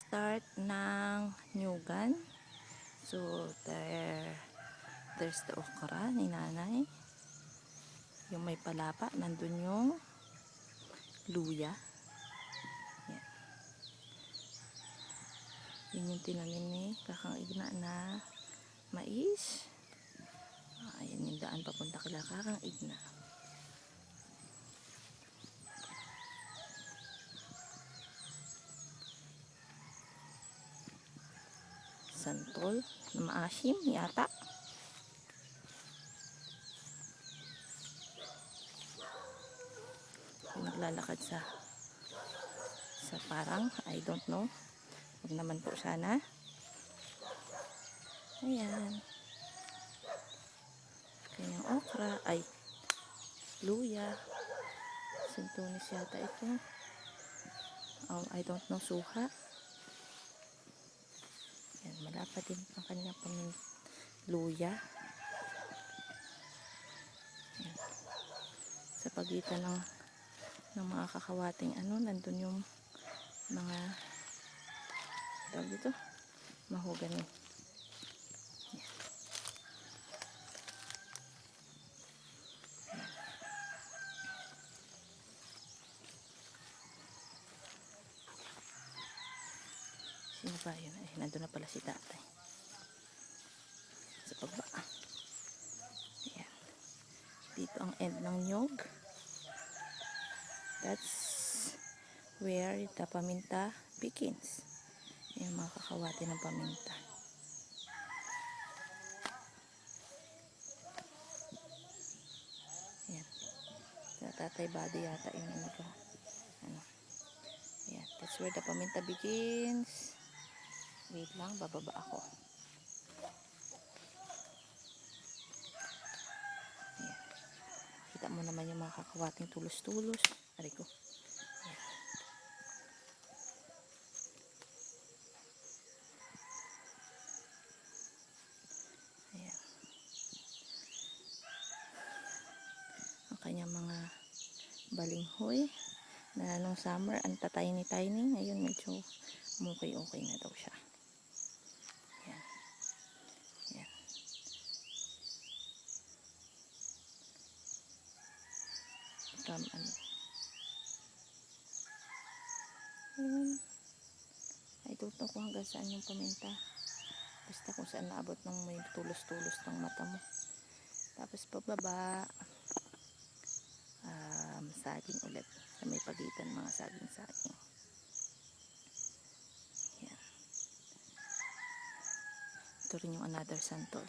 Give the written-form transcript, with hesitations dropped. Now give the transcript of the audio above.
start ng nyugan. So there's the okra ni nanay, yung may palapa, nandun yung luya. Yan. Yun yung tinanim ni Kakang Igna na mais. Ayan yung daan papunta kila Kakang Igna. Santol na maasim yata. Naglalakad sa parang I don't know, huwag naman po sana. Ayan, kanyang okra ay luya, sintunis yata ito. Oh, I don't know, suha. Ayan, malapad din ang kanyang luya. Ayan. Sa pagitan ng mga kakawating nandun yung mga tawag dito, mahogany. Ayan. Sino ba yun? Ay, nandun na pala si tatay sa pagbaba. Ayan. Dito ang end ng nyog. That's where the paminta begins. Ayan, mga kakawati ng paminta. Ayan. Sa tatay body yata yung Ayan. That's where the paminta begins. Wait lang, bababa ako. Ayan. Kita mo naman yung mga kakawating tulos-tulos. Ari ko. Ayan. Ayan. Ang kanyang mga balinghoy na nung summer ang tatiny-tiny, ngayon medyo okay na daw siya. Ayan. Ayan. Ayan. I don't know kung hanggang saan yung paminta, basta kung saan naabot ng may tulos-tulos ng mata mo. Tapos pababa, saging ulit sa may pagitan, mga saging-saging. Yan. Ito rin yung another santol.